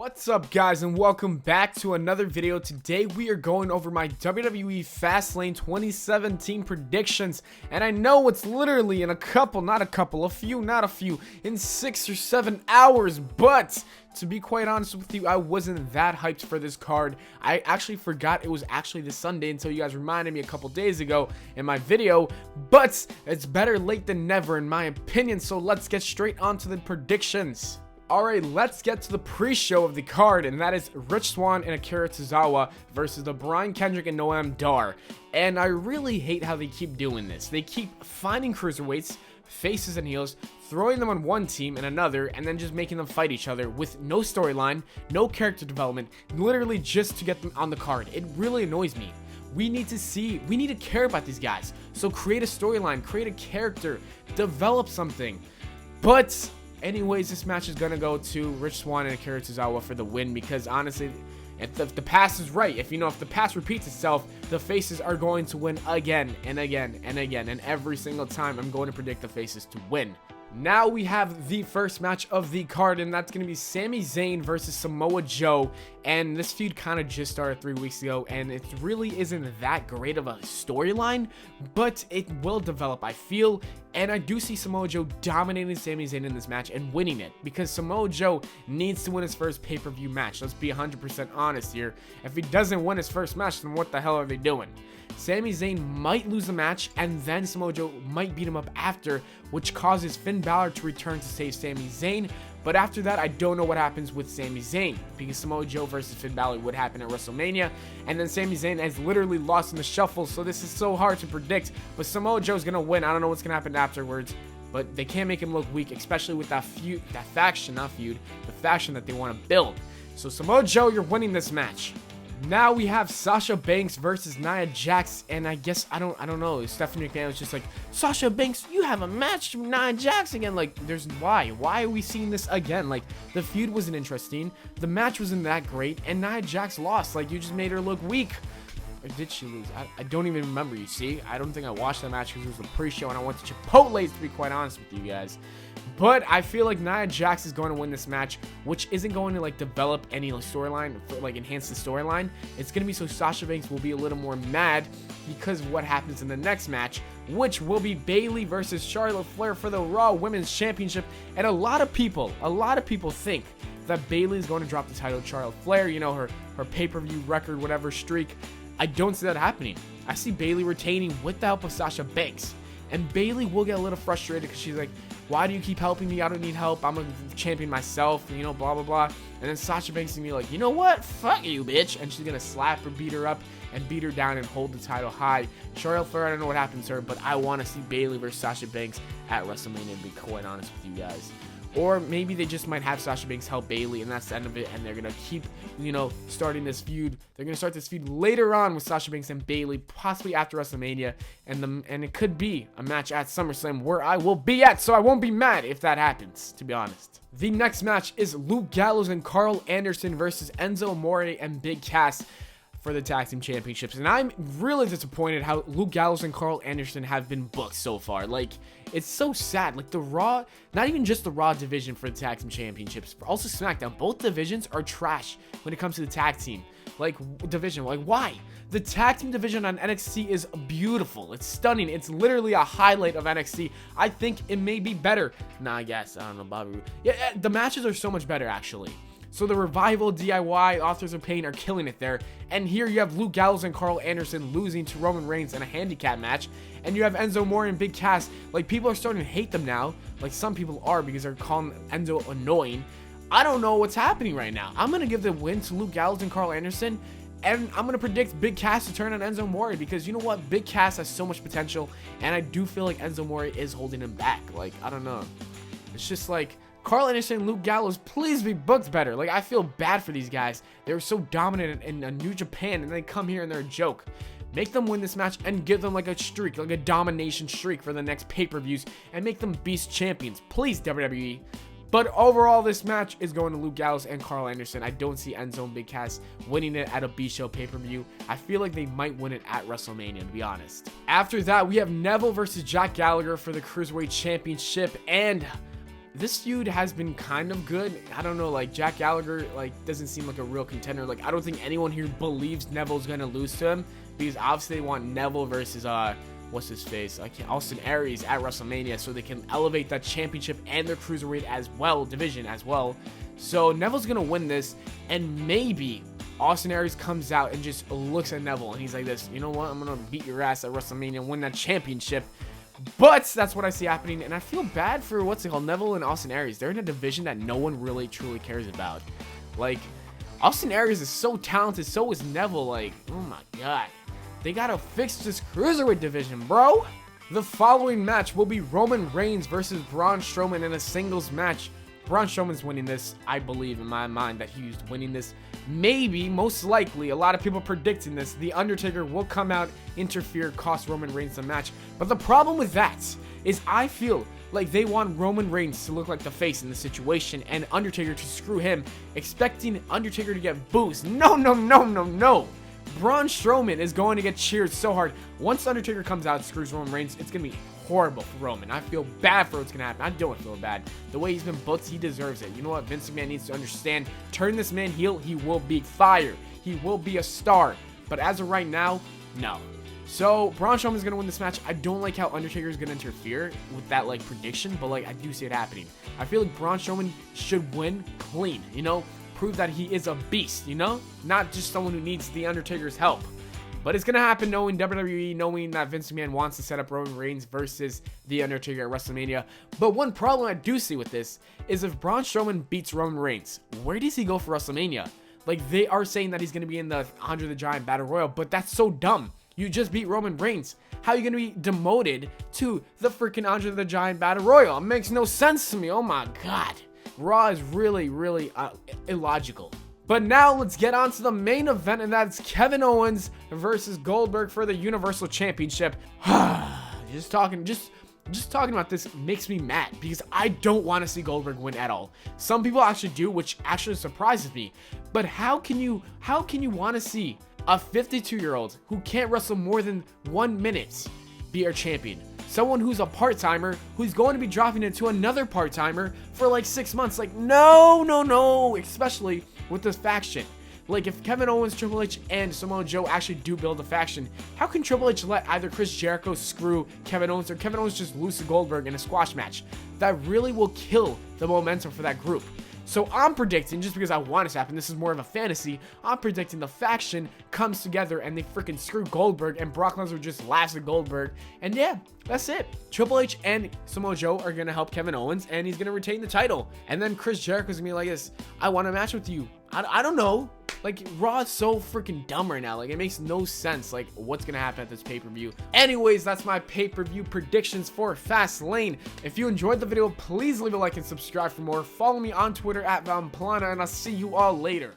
What's up, guys, and welcome back to another video. Today we are going over my WWE Fastlane 2017 predictions, and I know it's literally in a few, in 6 or 7 hours, but to be quite honest with you, I wasn't that hyped for this card. I actually forgot it was actually this Sunday until you guys reminded me a couple days ago in my video, but it's better late than never in my opinion, so let's get straight on to the predictions. Alright, let's get to the pre-show of the card, and that is Swann and Akira Tozawa versus the Braun, Kendrick, and Noam Dar. And I really hate how they keep doing this. They keep finding cruiserweights, faces, and heels, throwing them on one team and another, and then just making them fight each other with no storyline, no character development, literally just to get them on the card. It really annoys me. We need to care about these guys. So create a storyline, create a character, develop something. But anyways, this match is going to go to Swann and Akira Tozawa for the win, because honestly, if the past is right, if the past repeats itself, the faces are going to win again and again and again, and every single time I'm going to predict the faces to win. Now we have the first match of the card, and that's going to be Sami Zayn versus Samoa Joe. And this feud kind of just started 3 weeks ago, and it really isn't that great of a storyline, but it will develop, I feel. And I do see Samoa Joe dominating Sami Zayn in this match and winning it, because Samoa Joe needs to win his first pay-per-view match. Let's be 100% honest here. If he doesn't win his first match, then what the hell are they doing? Sami Zayn might lose the match, and then Samoa Joe might beat him up after, which causes Finn Balor to return to save Sami Zayn. But after that, I don't know what happens with Sami Zayn, because Samoa Joe versus Finn Balor would happen at WrestleMania, and then Sami Zayn has literally lost in the shuffle, so this is so hard to predict. But Samoa Joe's gonna win. I don't know what's gonna happen afterwards, but they can't make him look weak, especially with that faction that they want to build. So Samoa Joe, you're winning this match. Now we have Sasha Banks versus Nia Jax, and I guess I don't know. Stephanie McMahon was just like, Sasha Banks, you have a match with Nia Jax again. Like, why are we seeing this again? Like, the feud wasn't interesting, the match wasn't that great, and Nia Jax lost. Like, you just made her look weak. Or did she lose? I don't even remember, you see. I don't think I watched that match because it was a pre-show and I went to Chipotle's, to be quite honest with you guys. But I feel like Nia Jax is going to win this match, which isn't going to develop any storyline, enhance the storyline. It's going to be so Sasha Banks will be a little more mad because of what happens in the next match, which will be Bayley versus Charlotte Flair for the Raw Women's Championship. And a lot of people think that Bayley is going to drop the title to Charlotte Flair, her pay-per-view record, whatever streak. I don't see that happening. I see Bayley retaining with the help of Sasha Banks. And Bayley will get a little frustrated because she's like, why do you keep helping me? I don't need help. I'm a champion myself, blah, blah, blah. And then Sasha Banks is going to be like, you know what? Fuck you, bitch. And she's going to slap her, beat her up, and beat her down and hold the title high. Charlotte Flair, I don't know what happens to her, but I want to see Bayley versus Sasha Banks at WrestleMania, to be quite honest with you guys. Or maybe they just might have Sasha Banks help Bayley, and that's the end of it, and they're going to keep, starting this feud. They're going to start this feud later on with Sasha Banks and Bayley, possibly after WrestleMania, and it could be a match at SummerSlam where I will be at, so I won't be mad if that happens, to be honest. The next match is Luke Gallows and Karl Anderson versus Enzo, Amore, and Big Cass for the tag team championships. And I'm really disappointed how Luke Gallows and Karl Anderson have been booked so far. It's so sad. The Raw, not even just the Raw division for the tag team championships, but also SmackDown, both divisions are trash when it comes to the tag team division. Why? The tag team division on NXT is beautiful. It's stunning. It's literally a highlight of NXT. I think it may be better. I guess. I don't know, Bobby. Yeah, the matches are so much better, actually. So the Revival, DIY, Authors of Pain are killing it there. And here you have Luke Gallows and Karl Anderson losing to Roman Reigns in a handicap match. And you have Enzo, Amore, and Big Cass. People are starting to hate them now. Some people are, because they're calling Enzo annoying. I don't know what's happening right now. I'm going to give the win to Luke Gallows and Karl Anderson. And I'm going to predict Big Cass to turn on Enzo Amore, because you know what? Big Cass has so much potential. And I do feel like Enzo Amore is holding him back. I don't know. It's just Karl Anderson and Luke Gallows, please be booked better. I feel bad for these guys. They were so dominant in New Japan, and they come here and they're a joke. Make them win this match and give them a streak, a domination streak for the next pay-per-views, and make them beast champions. Please, WWE. But overall, this match is going to Luke Gallows and Karl Anderson. I don't see Enzo and Big Cass winning it at a B-Show pay-per-view. I feel like they might win it at WrestleMania, to be honest. After that, we have Neville versus Jack Gallagher for the Cruiserweight Championship, and this feud has been kind of good. I don't know, like Jack Gallagher like doesn't seem like a real contender. Like I don't think anyone here believes Neville's gonna lose to him, because obviously they want Neville versus what's his face, Austin Aries at WrestleMania, so they can elevate that championship and their Cruiserweight as well, division as well. So Neville's gonna win this, and maybe Austin Aries comes out and just looks at Neville and he's like this, you know what, I'm gonna beat your ass at WrestleMania and win that championship. But that's what I see happening, and I feel bad for Neville and Austin Aries. They're in a division that no one really truly cares about. Like, Austin Aries is so talented, so is Neville. Like, oh my god, they gotta fix this Cruiserweight division, bro. The following match will be Roman Reigns versus Braun Strowman in a singles match. Braun Strowman's winning this. I believe in my mind that he's winning this. Maybe, most likely, a lot of people predicting this, The Undertaker will come out, interfere, cost Roman Reigns the match. But the problem with that is I feel like they want Roman Reigns to look like the face in the situation and Undertaker to screw him, expecting Undertaker to get boos. No, no, no, no, no. Braun Strowman is going to get cheered so hard. Once Undertaker comes out and screws Roman Reigns, it's going to be horrible for Roman. I feel bad for what's going to happen. I don't feel bad. The way he's been booked, he deserves it. You know what? Vince McMahon needs to understand. Turn this man heel, he will be fired. He will be a star. But as of right now, no. So, Braun Strowman is going to win this match. I don't like how Undertaker is going to interfere with that, like, prediction, but, like, I do see it happening. I feel like Braun Strowman should win clean, you know? Prove that he is a beast, you know? Not just someone who needs The Undertaker's help. But it's going to happen knowing WWE, knowing that Vince McMahon wants to set up Roman Reigns versus The Undertaker at WrestleMania. But one problem I do see with this is if Braun Strowman beats Roman Reigns, where does he go for WrestleMania? Like, they are saying that he's going to be in the Andre the Giant Battle Royal, but that's so dumb. You just beat Roman Reigns. How are you going to be demoted to the freaking Andre the Giant Battle Royal? It makes no sense to me. Oh my god. Raw is really, really illogical. But now let's get on to the main event, and that's Kevin Owens versus Goldberg for the Universal Championship. just talking about this makes me mad because I don't want to see Goldberg win at all. Some people actually do, which actually surprises me. But how can you want to see a 52-year-old who can't wrestle more than 1 minute be our champion? Someone who's a part-timer, who's going to be dropping into another part-timer for like 6 months. Like, no, no, no, especially with this faction. Like, if Kevin Owens, Triple H, and Samoa Joe actually do build a faction, how can Triple H let either Chris Jericho screw Kevin Owens or Kevin Owens just lose to Goldberg in a squash match? That really will kill the momentum for that group. So I'm predicting, just because I want it to happen, this is more of a fantasy, I'm predicting the faction comes together and they freaking screw Goldberg and Brock Lesnar just laughs at Goldberg. And yeah, that's it. Triple H and Samoa Joe are going to help Kevin Owens and he's going to retain the title. And then Chris Jericho's going to be like this, I want a match with you. I don't know. Like, Raw is so freaking dumb right now. Like, it makes no sense, like, what's gonna happen at this pay-per-view. Anyways, that's my pay-per-view predictions for Fastlane. If you enjoyed the video, please leave a like and subscribe for more. Follow me on Twitter at Pllana, and I'll see you all later.